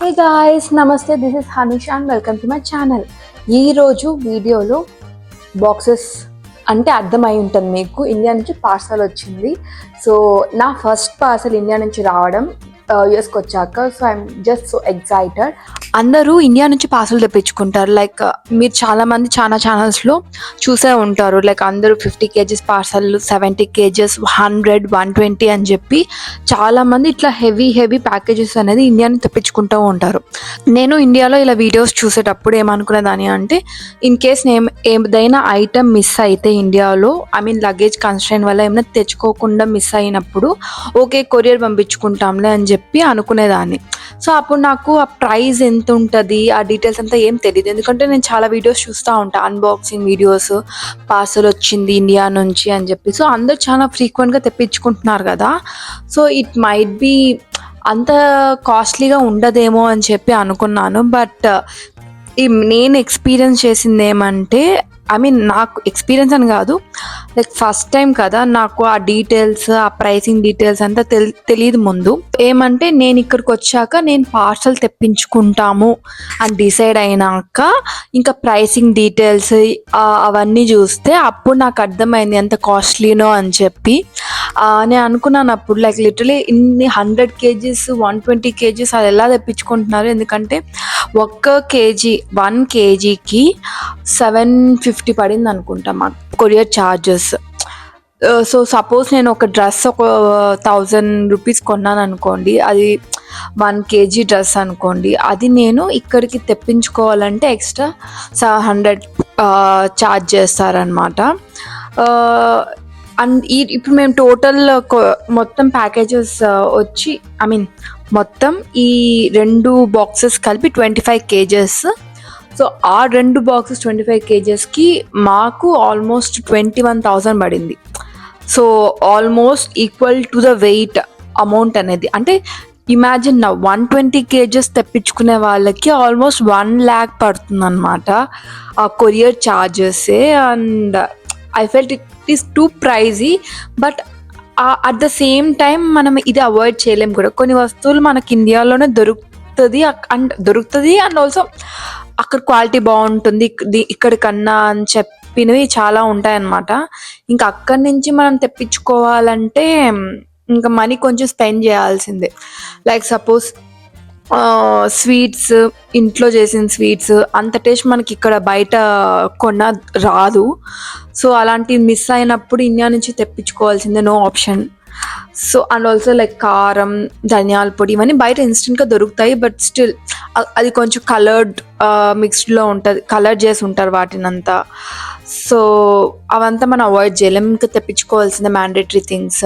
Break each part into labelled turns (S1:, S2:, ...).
S1: Hey guys, నమస్తే. This is Hanisha and welcome to my channel. ఈరోజు వీడియోలో బాక్సెస్ అంటే అర్థమై ఉంటుంది మీకు, ఇండియా నుంచి పార్సల్ వచ్చింది. సో నా ఫస్ట్ పార్సల్ ఇండియా నుంచి రావడం యూఎస్కి వచ్చాక. So I'm just so excited. అందరూ ఇండియా నుంచి పార్సల్ తెప్పించుకుంటారు. లైక్ మీరు చాలామంది చాలా ఛానల్స్లో చూసే ఉంటారు. లైక్ అందరూ 50 kgs పార్సల్, 70 kgs, 100, 120 అని చెప్పి చాలామంది ఇట్లా హెవీ ప్యాకేజెస్ అనేది ఇండియా నుంచి తెప్పించుకుంటూ ఉంటారు. నేను ఇండియాలో ఇలా వీడియోస్ చూసేటప్పుడు ఏమనుకునేదాన్ని అంటే, ఇన్ కేస్ నేను ఏదైనా ఐటమ్ మిస్ అయితే ఇండియాలో, ఐ మీన్ లగేజ్ కన్స్ట్రెయిన్ వల్ల ఏమైనా తెచ్చుకోకుండా మిస్ అయినప్పుడు ఓకే కొరియర్ పంపించుకుంటాంలే అని చెప్పి అనుకునేదాన్ని. సో అప్పుడు నాకు ఆ ప్రైస్ ఎంత ఉంటుంది, ఆ డీటెయిల్స్ అంతా ఏం తెలియదు. ఎందుకంటే నేను చాలా వీడియోస్ చూస్తూ ఉంటాను, అన్బాక్సింగ్ వీడియోస్, పార్సల్ వచ్చింది ఇండియా నుంచి అని చెప్పి. సో అందరూ చాలా ఫ్రీక్వెంట్గా తెప్పించుకుంటున్నారు కదా. సో ఇట్ మైట్ బీ అంత కాస్ట్లీగా ఉండదేమో అని చెప్పి అనుకున్నాను. బట్ నేను ఎక్స్పీరియన్స్ చేసింది ఏమంటే, ఐ మీన్ నాకు ఎక్స్పీరియన్స్ అని కాదు, లైక్ ఫస్ట్ టైం కదా, నాకు ఆ డీటెయిల్స్, ఆ ప్రైసింగ్ డీటెయిల్స్ అంతా తెలియదు ముందు. ఏమంటే నేను ఇక్కడికి వచ్చాక నేను పార్సల్ తెప్పించుకుంటాము అని డిసైడ్ అయినాక ఇంకా ప్రైసింగ్ డీటెయిల్స్ అవన్నీ చూస్తే అప్పుడు నాకు అర్థమైంది ఎంత కాస్ట్లీనో అని చెప్పి. నేను అనుకున్నాను అప్పుడు, లైక్ లిటరలీ ఇన్ని 100 kgs, 120 kgs అది ఎలా తెప్పించుకుంటున్నారు. ఎందుకంటే వన్ కేజీకి 750 పడింది అనుకుంటా మాకు కొరియర్ ఛార్జెస్. సో సపోజ్ నేను ఒక డ్రెస్ ఒక 1000 రూపీస్ కొన్నాను అనుకోండి, అది 1 kg డ్రెస్ అనుకోండి, అది నేను ఇక్కడికి తెప్పించుకోవాలంటే ఎక్స్ట్రా 700 ఛార్జ్ చేస్తారనమాట. అండ్ ఇప్పుడు మేము టోటల్ మొత్తం ప్యాకేజెస్ వచ్చి, ఐ మీన్ మొత్తం ఈ 2 బాక్సెస్ కలిపి 25 kgs. సో ఆ 2 బాక్సెస్ 25 kgsకి మాకు ఆల్మోస్ట్ 21,000 పడింది. So almost equal to the weight amount అనేది. అంటే ఇమాజిన్ నా 120 kgs తెప్పించుకునే వాళ్ళకి ఆల్మోస్ట్ 1 lakh పడుతుంది అనమాట ఆ కొరియర్ ఛార్జెసే. And I felt it is too pricey. But at the same time మనం ఇది అవాయిడ్ చేయలేం కూడా. కొన్ని వస్తువులు మనకి ఇండియాలోనే దొరుకుతుంది అండ్ ఆల్సో అక్కడ క్వాలిటీ బాగుంటుంది ఇక్కడ కన్నా అని చెప్పినవి చాలా ఉంటాయన్నమాట. ఇంకా అక్కడి నుంచి మనం తెప్పించుకోవాలంటే ఇంకా మనీ కొంచెం స్పెండ్ చేయాల్సిందే. లైక్ సపోజ్ స్వీట్స్, ఇంట్లో చేసిన స్వీట్స్ అంత టేస్ట్ మనకి ఇక్కడ బయట కొన్న రాదు. సో అలాంటివి మిస్ అయినప్పుడు ఇండియా నుంచి తెప్పించుకోవాల్సిందే, no option. So and also like కారం, ధనియాల పొడి ఇవన్నీ బయట ఇన్స్టెంట్గా దొరుకుతాయి. బట్ స్టిల్ అది కొంచెం కలర్డ్ మిక్స్డ్లో ఉంటుంది, కలర్ చేసి ఉంటారు వాటినంతా. సో అవంతా మనం అవాయిడ్ చేయలేం, ఇంకా తెప్పించుకోవాల్సిందే mandatory things.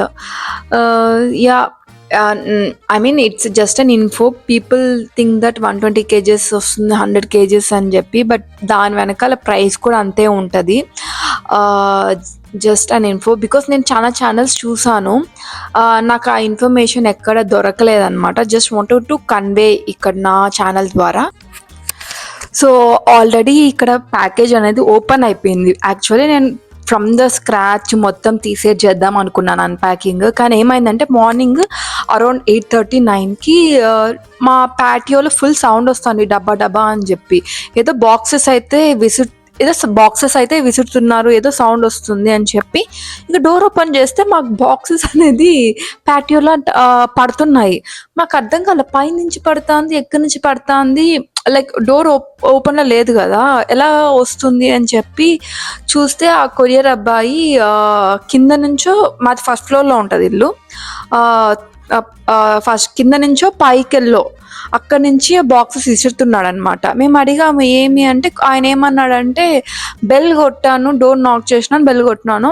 S1: Ya, I mean it's just an info. People think that 120 kgs వస్తుంది, 100 kgs అని చెప్పి. బట్ దాని వెనకాల ప్రైస్ కూడా అంతే ఉంటుంది. జస్ట్ అన్ ఇన్ఫో, బికాస్ నేను చాలా ఛానల్స్ చూసాను, నాకు ఆ ఇన్ఫర్మేషన్ ఎక్కడ దొరకలేదన్నమాట. జస్ట్ వాంటెడ్ టు కన్వే ఇక్కడ నా ఛానల్ ద్వారా. సో ఆల్రెడీ ఇక్కడ ప్యాకేజ్ అనేది ఓపెన్ అయిపోయింది. యాక్చువల్లీ నేను ఫ్రమ్ ద స్క్రాచ్ మొత్తం చేద్దాం అనుకున్నాను అన్ప్యాకింగ్. కానీ ఏమైందంటే మార్నింగ్ అరౌండ్ 8:30, 9కి మా ప్యాటియోలో ఫుల్ సౌండ్ వస్తుంది, డబ్బా అని చెప్పి. ఏదో బాక్సెస్ అయితే విసురుతున్నారు, ఏదో సౌండ్ వస్తుంది అని చెప్పి ఇక డోర్ ఓపెన్ చేస్తే మాకు బాక్సెస్ అనేది ప్యాటియోలో పడుతున్నాయి. మాకు అర్థం కాలే, పై నుంచి పడుతుంది, ఎక్కడి నుంచి పడుతుంది, లైక్ డోర్ ఓపెన్లో లేదు కదా, ఎలా వస్తుంది అని చెప్పి చూస్తే ఆ కొరియర్ అబ్బాయి కింద నుంచో, మాది ఫస్ట్ ఫ్లోర్లో ఉంటుంది ఇల్లు, ఫస్ట్ కింద నుంచో పైకెళ్ళో అక్కడి నుంచి బాక్సెస్ విసురుతున్నాడు అనమాట. మేము అడిగాము ఏమి అంటే, ఆయన ఏమన్నాడంటే, బెల్ కొట్టాను, డోర్ నాక్ చేసినాను, బెల్ కొట్టినాను,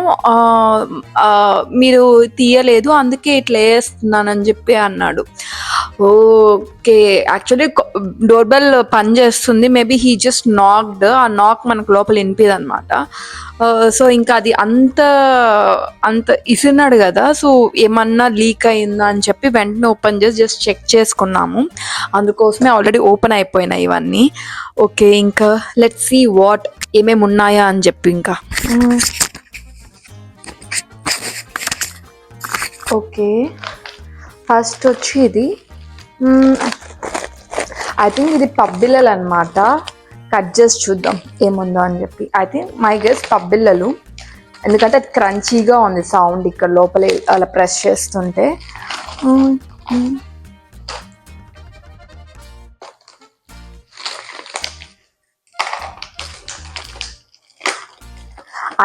S1: మీరు తీయలేదు, అందుకే ఇట్లా వేస్తున్నానని చెప్పి అన్నాడు. ఓకే, యాక్చువల్లీ డోర్ బెల్ పని చేస్తుంది, మేబీ హీ జస్ట్ నాక్డ్, ఆ నాక్ మనకు లోపల వినిపిదు అనమాట. సో ఇంకా అది అంత ఇసున్నాడు కదా. సో ఏమన్నా లీక్ అయిందా అని చెప్పి వెంటనే ఓపెన్ చేసి జస్ట్ చెక్ చేసుకున్నాము. అందుకోసమే ఆల్రెడీ ఓపెన్ అయిపోయినాయి ఇవన్నీ. ఓకే, ఇంకా లెట్స్ సీ వాట్ ఏమేమి ఉన్నాయా అని చెప్పి. ఇంకా ఓకే, ఫస్ట్ వచ్చి ఇది ఐ థింక్ ఇది పబ్బిల్లలు అనమాట. కట్ చేసి చూద్దాం ఏముందో అని చెప్పి. ఐ థింక్ మై గెస్ పబ్బిల్లలు, ఎందుకంటే అది క్రంచీగా ఉంది సౌండ్ ఇక్కడ లోపల అలా ప్రెస్ చేస్తుంటే.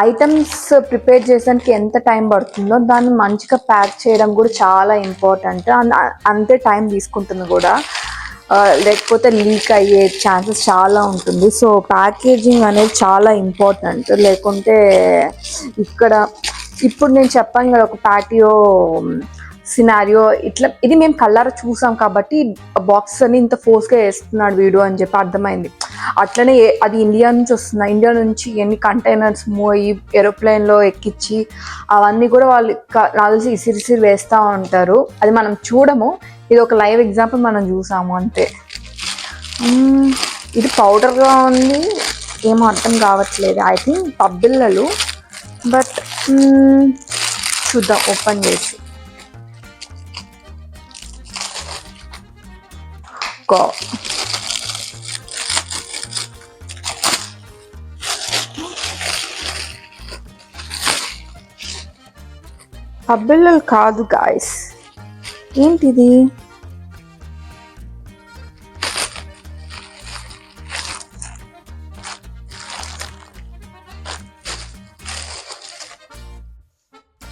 S1: ఐటమ్స్ ప్రిపేర్ చేసానికి ఎంత టైం పడుతుందో దాన్ని మంచిగా ప్యాక్ చేయడం కూడా చాలా ఇంపార్టెంట్. అంతే టైం తీసుకుంటుంది కూడా, లేకపోతే లీక్ అయ్యే ఛాన్సెస్ చాలా ఉంటుంది. సో ప్యాకేజింగ్ అనేది చాలా ఇంపార్టెంట్. లేకుంటే ఇక్కడ ఇప్పుడు నేను చెప్పాను కదా, ఒక ప్యాటియో సినారియో ఇట్లా, ఇది మేము కళ్ళారా చూసాం కాబట్టి బాక్స్ అని ఇంత ఫోర్స్గా వేస్తున్నాడు వీడియో అని చెప్పి అర్థమైంది. అట్లనే అది ఇండియా నుంచి వస్తుంది. ఇండియా నుంచి ఎన్ని కంటైనర్స్ మూవ్ అయ్యి ఏరోప్లేన్లో ఎక్కించి అవన్నీ కూడా వాళ్ళు నాకు తెలిసి ఇసిరిసిరి వేస్తూ ఉంటారు. అది మనం చూడము, ఇది ఒక లైవ్ ఎగ్జాంపుల్ మనం చూసాము అంతే. ఇది పౌడర్గా ఉంది, ఏమో అర్థం కావట్లేదు. ఐ థింక్ పబ్బిల్లలు, బట్ చూద్దాం ఓపెన్ చేసి. పబ్బిల్లలు కాదు గాయస్, ఏంటిది?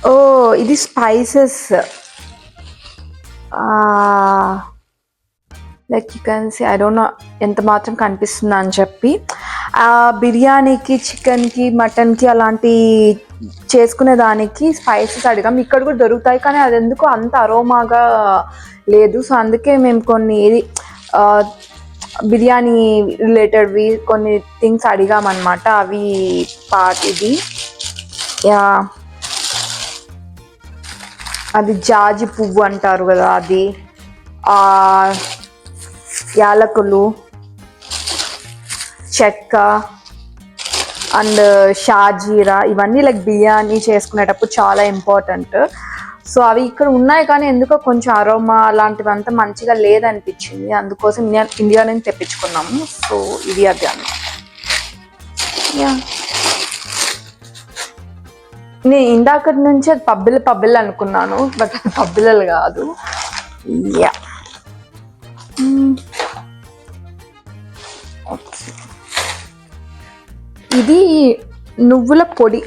S1: ఓ ఇది spices. Like you can see, I don't know ఎంత మాత్రం కనిపిస్తుందా అని చెప్పి. బిర్యానీకి, చికెన్కి, మటన్కి అలాంటి చేసుకునే దానికి స్పైసెస్ అడిగాం. ఇక్కడ కూడా దొరుకుతాయి కానీ అది ఎందుకు అంత అరోమాగా లేదు. సో అందుకే మేము కొన్ని బిర్యానీ రిలేటెడ్వి కొన్ని థింగ్స్ అడిగామన్నమాట. అవి పార్ట్ ఇది. అది జాజి పువ్వు అంటారు కదా, అది యాలకులు, చెక్క అండ్ షాజీరా, ఇవన్నీ లైక్ బిర్యానీ చేసుకునేటప్పుడు చాలా ఇంపార్టెంట్. సో అవి ఇక్కడ ఉన్నాయి కానీ ఎందుకో కొంచెం అరోమా అలాంటివంతా మంచిగా లేదనిపించింది. అందుకోసం ఇండియా నుంచి తెప్పించుకున్నాము. సో ఇది అది అన్నమాట. నేను ఇందాకటి నుంచి అది పబ్బిళ్ళు అనుకున్నాను, బట్ అది పబ్బిల్లలు కాదు. యా ఇది నువ్వుల పొడి.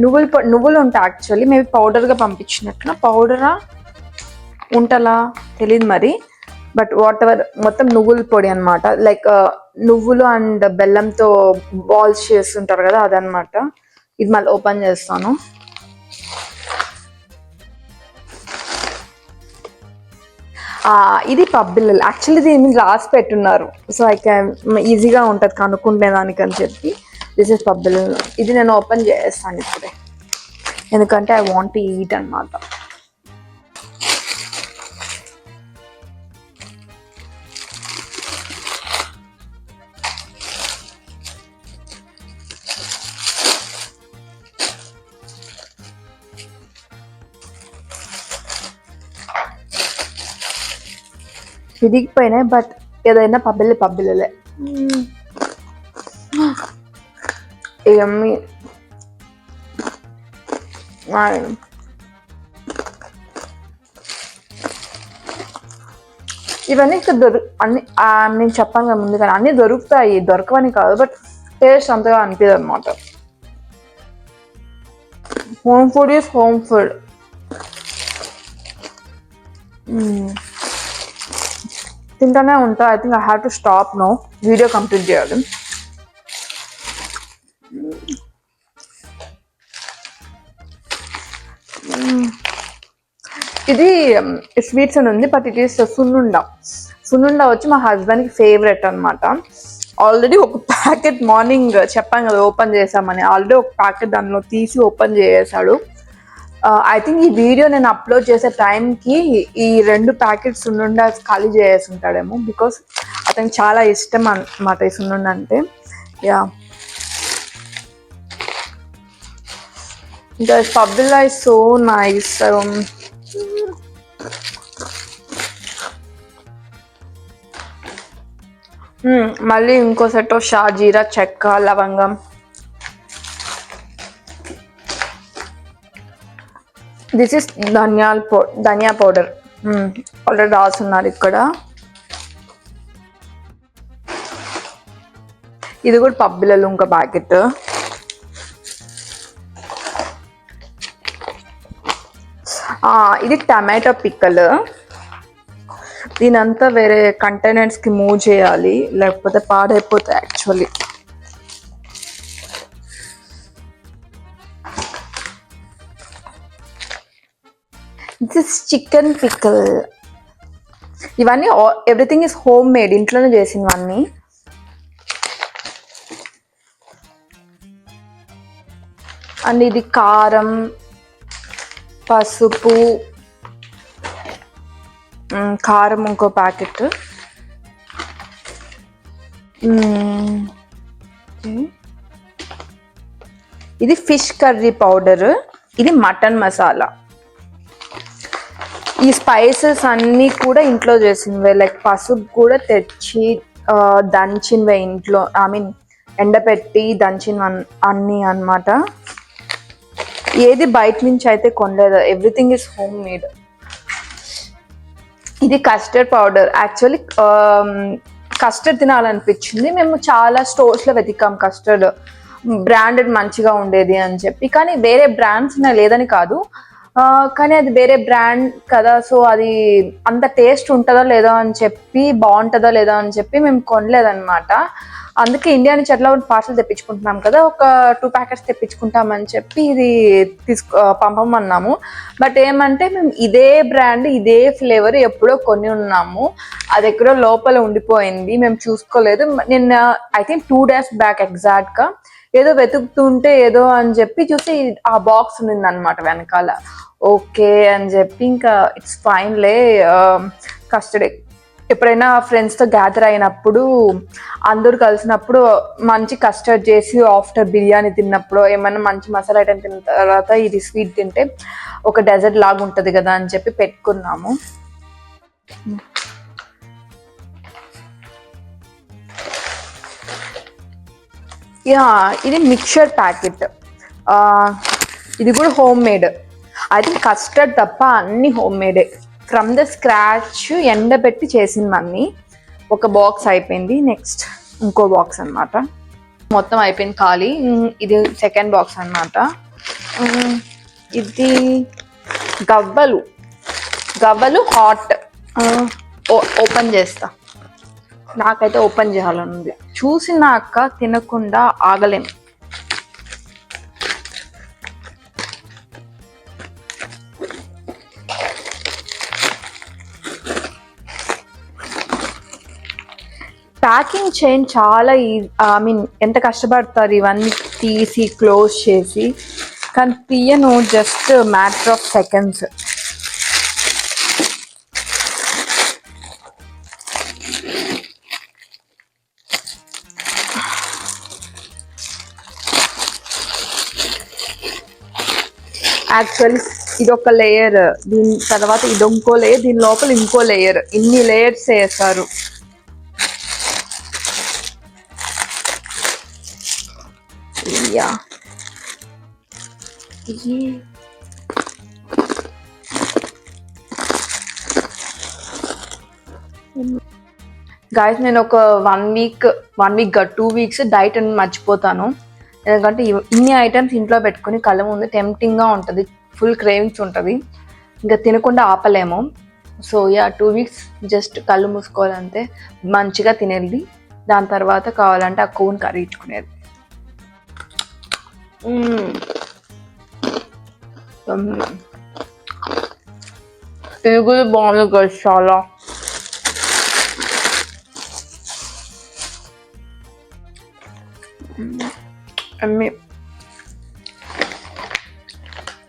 S1: నువ్వులు ఉంటాయి యాక్చువల్లీ, మేబీ పౌడర్గా పంపించినట్లు. పౌడరా ఉంటలా తెలియదు మరి, బట్ వాట్ ఎవర్, మొత్తం నువ్వుల పొడి అనమాట. లైక్ నువ్వులు అండ్ బెల్లంతో బాల్స్ చేస్తుంటారు కదా, అదనమాట. ఇది మళ్ళీ ఓపెన్ చేస్తాను. ఇది పబ్బిల్లలు. యాక్చువల్లీ దీన్ని రాసి పెట్టున్నారు, సో ఐ క్యాన్ ఈజీగా ఉంటుంది కనుక్కుంటే దానికి అని చెప్పి. దిస్ ఇస్ పబ్బిల్లలు. ఇది నేను ఓపెన్ చేస్తాను ఇప్పుడే, ఎందుకంటే ఐ వాంట్ టు ఈట్ అనమాట. విరిగిపోయినాయి, బట్ ఏదైనా పబ్బిల్లలే. యమ్మీ. ఇవన్నీ ఇక్కడ అన్ని నేను చెప్పాను కదా ముందు, కానీ అన్నీ దొరుకుతాయి, దొరకవని కాదు, బట్ టేస్ట్ అంతగా అనిపించదు అనమాట. Home food is home food. తింటానే ఉంటా. I think I have to stop no, video complete చేయాలి. ఇది స్వీట్స్ అని ఉంది, బట్ ఇట్ ఈస్ సున్నుండ వచ్చి మా హస్బెండ్కి ఫేవరెట్ అనమాట. ఆల్రెడీ ఒక ప్యాకెట్ మార్నింగ్ చెప్పాను కదా ఓపెన్ చేసామని, ఆల్రెడీ ఒక ప్యాకెట్ దానిలో తీసి ఓపెన్ చేసాడు. ఐ థింక్ ఈ వీడియో నేను అప్లోడ్ చేసే టైంకి ఈ 2 ప్యాకెట్స్ సున్నుండ ఖాళీ చేసి ఉంటాడేమో, బికాస్ అతనికి చాలా ఇష్టం అన్నమాట ఈ సున్నుండ అంటే. Yeah, the Pabilla is so nice. మళ్ళీ ఇంకో సెట్ షాజీరా, చెక్క, లవంగం. This is dhania powder. Already రాస్తున్నారు ఇక్కడ. ఇది కూడా పబ్బిలలో ఇంకో ప్యాకెట్. ఇది టమాటో పిక్కల్. దీనంతా వేరే కంటైనర్స్కి మూవ్ చేయాలి, లేకపోతే పాడైపోతాయి యాక్చువల్లీ. This chicken pickle. ఇవన్నీ ఎవ్రీథింగ్ ఇస్ హోమ్ మేడ్, ఇంట్లోనే చేసినవన్నీ. అండ్ ఇది కారం, పసుపు, కారం ఇంకో ప్యాకెట్. ఇది ఫిష్ కర్రీ పౌడర్. ఇది మటన్ మసాలా. ఈ స్పైసెస్ అన్నీ కూడా ఇంట్లో చేసినవే. లైక్ పసుపు కూడా తెచ్చి దంచినవే ఇంట్లో, ఐ మీన్ ఎండపెట్టి దంచిన అన్నీ అన్నమాట. ఏది బయట నుంచి అయితే కొనలేదు, ఎవ్రీథింగ్ ఇస్ హోమ్ మేడ్. ఇది కస్టర్డ్ పౌడర్. యాక్చువల్లీ కస్టర్డ్ తినాలనిపించింది. మేము చాలా స్టోర్స్లో వెతికాం కస్టర్డ్, బ్రాండెడ్ మంచిగా ఉండేది అని చెప్పి. కానీ వేరే బ్రాండ్స్ లేదని కాదు, కానీ అది వేరే బ్రాండ్ కదా, సో అది అంత టేస్ట్ ఉంటుందో లేదో అని చెప్పి, బాగుంటుందో లేదో అని చెప్పి మేము కొనలేదన్నమాట. అందుకే ఇండియా నుంచి ఎట్లా పార్సల్ తెప్పించుకుంటున్నాం కదా, ఒక 2 ప్యాకెట్స్ తెప్పించుకుంటామని చెప్పి ఇది పంపమన్నాము. బట్ ఏమంటే మేము ఇదే బ్రాండ్, ఇదే ఫ్లేవర్ ఎప్పుడో కొని ఉన్నాము, అది ఎక్కడో లోపల ఉండిపోయింది, మేము చూసుకోలేదు. నిన్న ఐ థింక్ 2 days బ్యాక్ ఎగ్జాక్ట్గా ఏదో వెతుకుతుంటే ఏదో అని చెప్పి చూసి ఆ బాక్స్ ఉంది అనమాట వెనకాల. ఓకే అని చెప్పి ఇంకా ఇట్స్ ఫైన్లే. కస్టర్డ్ ఎప్పుడైనా ఫ్రెండ్స్తో గ్యాదర్ అయినప్పుడు, అందరూ కలిసినప్పుడు మంచి కస్టర్డ్ చేసి ఆఫ్టర్ బిర్యానీ తిన్నప్పుడు, ఏమైనా మంచి మసాలా ఐటెం తిన్న తర్వాత ఇది స్వీట్ తింటే ఒక డెజర్ట్ లాగా ఉంటుంది కదా అని చెప్పి పెట్టుకున్నాము. ఇది మిక్చర్ ప్యాకెట్. ఇది కూడా home made. I think custard తప్ప అన్ని హోమ్ మేడే, ఫ్రమ్ ద స్క్రాచ్ ఎండబెట్టి చేసిందన్నీ. ఒక బాక్స్ అయిపోయింది, నెక్స్ట్ ఇంకో బాక్స్ అనమాట. మొత్తం అయిపోయింది ఖాళీ. ఇది సెకండ్ బాక్స్ అనమాట. ఇది గవ్వలు హాట్. ఓపెన్ చేస్తా. నాకైతే ఓపెన్ చేయాలని ఉంది, చూసినాక తినకుండా ఆగలేం. ప్యాకింగ్ చైన్ చాలా ఐ మీన్ ఎంత కష్టపడతారు ఇవన్నీ తీసి క్లోజ్ చేసి, కానీ తీయను just matter of seconds. Actually ఇది ఒక లేయర్, దీని తర్వాత ఇది ఇంకో లేయర్, దీని లోపల ఇంకో లేయర్, ఇన్ని లేయర్స్ వేస్తారు. గాయస్ నేను ఒక 1 week 2 weeks డైట్ అని మర్చిపోతాను. ఎందుకంటే ఇన్ని ఐటమ్స్ ఇంట్లో పెట్టుకుని కళ్ళ ముందు టెంప్టింగ్గా ఉంటుంది, ఫుల్ క్రేవింగ్స్ ఉంటుంది, ఇంకా తినకుండా ఆపలేము. సో 2 weeks జస్ట్ కళ్ళు మూసుకోవాలంటే మంచిగా తినేది. దాని తర్వాత కావాలంటే ఆ కోన్ కర్రీ ఇచ్చుకునేది. ఇది కూడా బాగుంది కదా చాలా.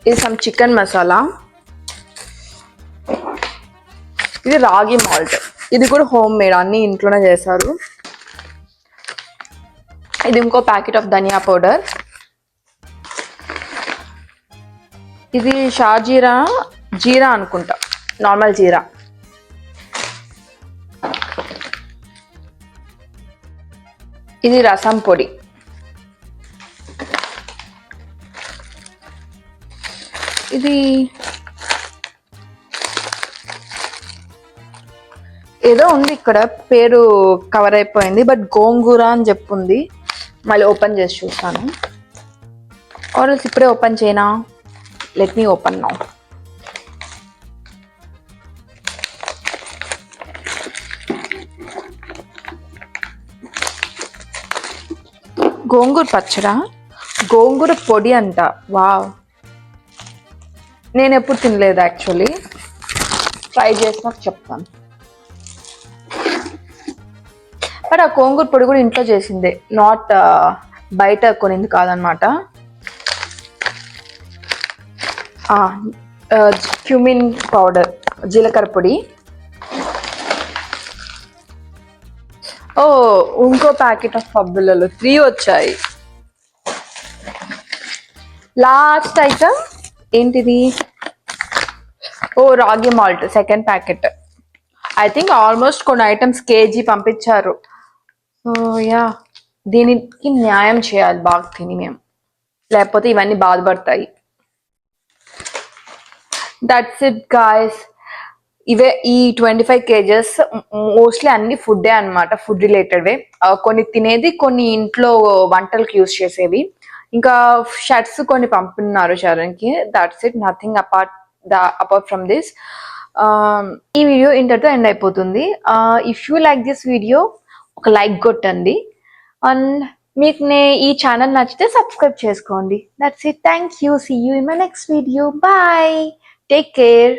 S1: ఇది సమ్ చికెన్ మసాలా. ఇది రాగి మాల్ట్. ఇది కూడా హోమ్ మేడ్, అన్ని ఇంట్లోనే చేశారు. ఇది ఇంకో ప్యాకెట్ ఆఫ్ ధనియా పౌడర్. ఇది షాజీరా జీరా అనుకుంటా, నార్మల్ జీరా. ఇది రసం పొడి. ఇది ఏదో ఉంది ఇక్కడ, పేరు కవర్ అయిపోయింది, బట్ గోంగూర అని చెప్పుంది. మళ్ళీ ఓపెన్ చేసి చూస్తాను. ఆర్ఎల్స్ ఇప్పుడే ఓపెన్ చేయనా? Let me open now. గోంగూర పచ్చడా, గోంగూర పొడి అంట. వావ్, నేను ఎప్పుడు తినలేదు యాక్చువల్లీ. ట్రై చేసినాక చెప్తాను. బట్ ఆ గోంగూర పొడి కూడా ఇంట్లో చేసిందే, నాట్ బయట కొనింది కాదనమాట. క్యూమిన్ పౌడర్, జీలకర్ర పొడి. ఓ, ఇంకో ప్యాకెట్ ఆఫ్ పబ్బులలో 3 వచ్చాయి. లాస్ట్ ఐటమ్ ఏంటిది? ఓ, రాగి malt second packet. I think almost కొన్ని ఐటమ్స్ కేజీ పంపించారు. యా, దీనికి న్యాయం చేయాలి బాగా తిని మేము, లేకపోతే ఇవన్నీ బాధపడతాయి. That's it guys. ఇవే ఈ 25 kgs. మోస్ట్లీ అన్ని ఫుడ్డే అనమాట, ఫుడ్ రిలేటెడ్వే. కొన్ని తినేది, కొన్ని ఇంట్లో వంటలకు యూస్ చేసేవి. ఇంకా షర్ట్స్ కొన్ని పంపుతున్నారు చరణ్కి. That's it, nothing apart from this. ఈ వీడియో ఇంతటితో ఎండ్ అయిపోతుంది. If you like this video, ఒక లైక్ కొట్టండి. అండ్ మీకు ఈ ఛానల్ నచ్చితే సబ్స్క్రైబ్ చేసుకోండి. That's it, thank you, see you in my next video. Bye, take care.